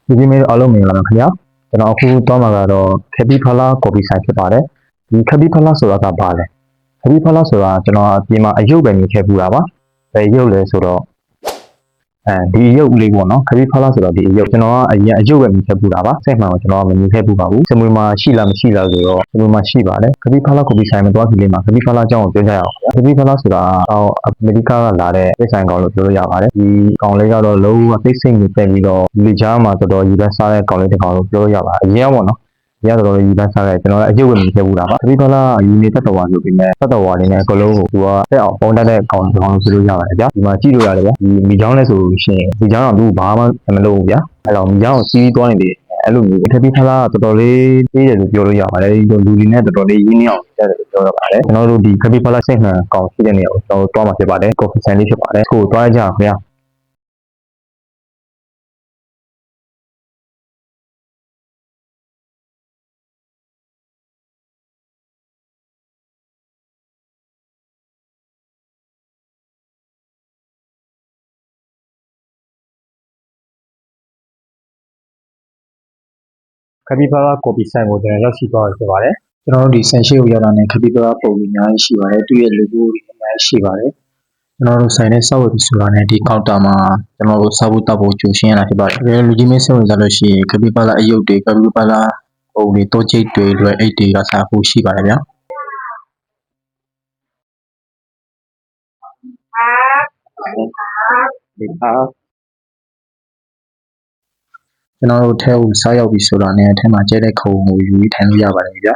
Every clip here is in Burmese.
ဒီမေးအားလုံးမင်္ဂလာပါခင်ဗျာကျွန်တော်အခုသွားမှာကတော့ခက်ပီဖလာကော်ဖီဆိုင်ဖြစ်ပါတယ်ဒီခက်ပီဖလာဆိုတာကဘာလဲခက်ပီဖလာဆိုတာကျွန်တော်အပြင်မှာအယုတ်ပဲမြင်ခဲ့ပူတာပါဘယ်ရုပ်လဲဆိုတော့ဒီရုပ်လေးပေါ့နော်ခက်ပီဖလာဆိုတော့ဒီရုပ်ကျွန်တော်ကအရင်အယုတ်ပဲမြင်ခဲ့ပူတာပါစိတ်မှန်ကိုကျွန်တော်ကမမြင်ခဲ့ပူပါဘူးစမွေမှာရှိလားမရှိလားဆိုတော့စမွေမှာရှိပါတယ်ခက်ပီဖလာကော်ဖီဆိုင်မှာသွားစီလေးမှာခက်ပီဖလာအကြောင်းကိုပြောကြရအောင်ခက်ပီဖလာဆိုတာအမေရိကကလာတဲ့စိတ်ဆိုင်ကောင်လို့ပြောလို့ရပါတယ်ဒီကောင်လေးကတော့လုံးဝသိစိတ်ကိုတက်ပြီးတော့ဒီကြားမှာတော်တော်ယူလက်စားတဲ့ကောင်လေးတစ်ကောင်လို့ပြောလို့ရပါတယ်အရင်ကပေါ့နော်ရတော့တော်တော်ယူလက်စားတဲ့ကျွန်တော်လည်းအယုတ်ဝင်မြင်ခဲ့ဘူးတာပါခက်ပီဖလာယူနေတတ်တော်ဝါဆိုပြီးမဲ့တတ်တော်ဝါလေးနဲ့အကလုံးကိုသူကတက်အောင်ပုံတတ်တဲ့ကောင်တစ်ကောင်လို့ပြောလို့ရပါတယ်ဗျာဒီမှာကြည့်လို့ရတယ်ဗျာဒီမိချောင်းလဲဆိုရှင်မိချောင်းတော့သူဘာမှမလုပ်ဘူးဗျာအဲ့တော့မိချောင်းကိုစီးသွားနေတယ်အဲ့လိုမျိုးခက်ပီဖလာကတော်တော်လေးသေးတယ်လို့ပြောလို့ရပါတယ်ဒီလူတွေနဲ့တော်တော်လေးရင်းနှီးအောင်တက်တယ်လို့ပြောရပါတယ်ကျွန်တော်တို့ဒီခက်ပီဖလာစိတ်မှန်ကောင်ရှိတဲ့နေရာကိုကျွန်တော်တွားမှာဖြစ်ပါတယ်ကော်ဖီဆိုင်လေးဖြစ်ပါတယ်ကိုတွားကြအောင်ခင်ဗျာခက်ပီဖလာကော်ဖီဆိုင်ကိုကျွန်တော်ရောက်ရှိသွားပြီဖြစ်ပါတယ်ကျွန်တော်တို့ဒီဆန်ရှိကိုရောက်တာနဲ့ခက်ပီဖလာပုံကြီးအများကြီးရှိပါတယ်သူ့ရဲ့ logo တွေအများကြီးရှိပါတယ်ကျွန်တော်တို့ဆိုင်နဲ့စောက်ဝယ်ပြီးဆိုတာနဲ့ဒီကောင်တာမှာကျွန်တော်တို့စောက်ဖို့တောက်ဖို့ကြိုရှင်းရတာဖြစ်ပါတယ်လူကြီးမင်းစိတ်ဝင်စားလို့ရှိရင်ခက်ပီဖလာအယုတ်တွေခက်ပီဖလာပုံတွေတိုးချိတ်တွေလွယ်အိတ်တွေကစားဖို့ရှိပါတယ်ဗျာဒီအားကျွန်တော်တို့ထဲကိုစားရောက်ပြီဆိုတာနဲ့အထက်မှာကျဲတဲ့ခုံကိုယူပြီးထိုင်လို့ရပါတယ်ဗျာ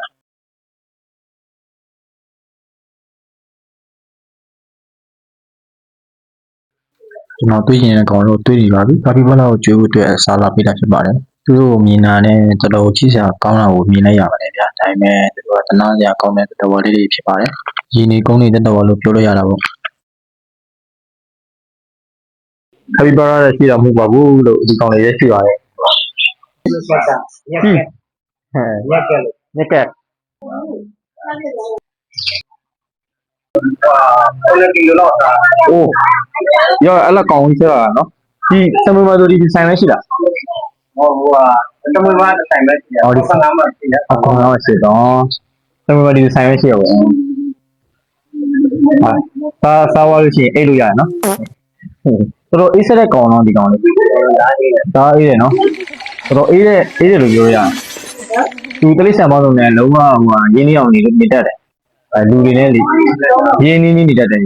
ကျွန်တော်တွေးရင်လည်းကောင်လို့တွေးနေပါပြီခက်ပီဖလာကိုကျွေးဖို့အတွက်စားလာပေးတာဖြစ်ပါတယ်သူတို့ကိုမြင်တာနဲ့တော်တော်ကြည့်စရာကောင်းတာကိုမြင်လိုက်ရပါတယ်ဗျာဒါပေမဲ့သူတို့ကတနာစရာကောင်းတဲ့တော်တော်လေးတွေဖြစ်ပါတယ်ရင်းနေကုန်းနေတဲ့တော်တော်လို့ပြောလို့ရတာပေါ့ခက်ပီဖလာရဲ့ရှိတာမဟုတ်ပါဘူးလို့ဒီကောင်လေးရဲ့ရှိပါတယ်ညက်ကက်9 kilo လောက်တာအိုးရောအဲ့လောက်ကောင်းကြီးဆိုတာနော်ဒီစမွေမှာဆိုဒီဆိုင်လည်းရှိတာဟိုစမွေမှာဆိုင်ပဲရှိတယ်ဟောဒီ15မှာရှိတယ်15မှာရှိတော့စမွေမှာဒီဆိုင်ပဲရှိရပါဘူးစားဝါလို့ရှိရင်အိတ်လို့ရတယ်နော်တော်တော်အေးဆက်တဲ့ကောင်တော့ဒီကောင်လေးဒါအေးတယ်နော်တော်တော်အေးတယ်လို့ပြောရအောင်သူတလိဆန်ပေါင်းလုံးနဲ့လုံးဝရင်းနှီးအောင်နေတတ်တယ်လူတွေနဲ့လေရင်းနှီးနေတတ်တယ်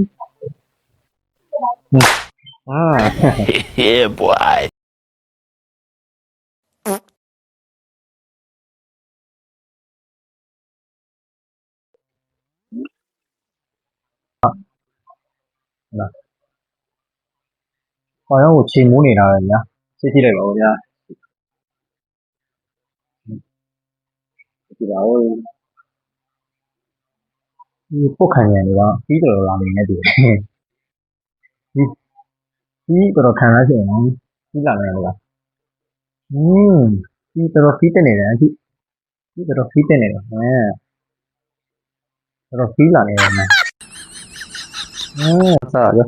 Yeah, boy. ဟောရောကိုချိန်မိုးနေတာပဲညာစစ်ကြည့်လိုက်ပါဦးဗျာဒီပါဦးဒီပုတ်ခံရနေတော့ပြီးတော်လာနေနေတူဒီတော်ခံရချင်တယ်ပြီးလာနေတယ်လားဒီတော်ဖီးတက်နေတယ်အခုဒီတော်ဖီးတက်နေတယ်တော်ဖီးလာနေတယ်စားရ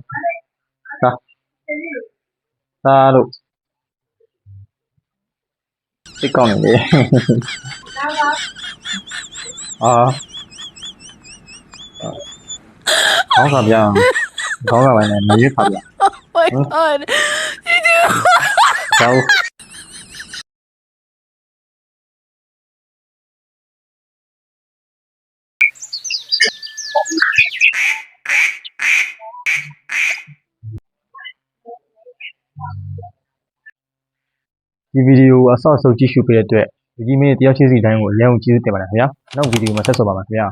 စားလို့စိတ်ကောင်းနေလေခေါင်းကဗျာခေါင်းကလည်းမရွေးပါဗျာ Oh my god. You do. ကျောင်းဒီဗီဒီယိုအဆော့အဆုပ်ကြည့်ရှုပေးတဲ့အတွက်ဒီကြီးမင်းတယောက်ချင်းစီတိုင်းကိုအရင်ကျေးဇူးတင်ပါတယ်ခင်ဗျာနောက်ဗီဒီယိုမှာဆက်ဆော့ပါမယ်ခင်ဗျာ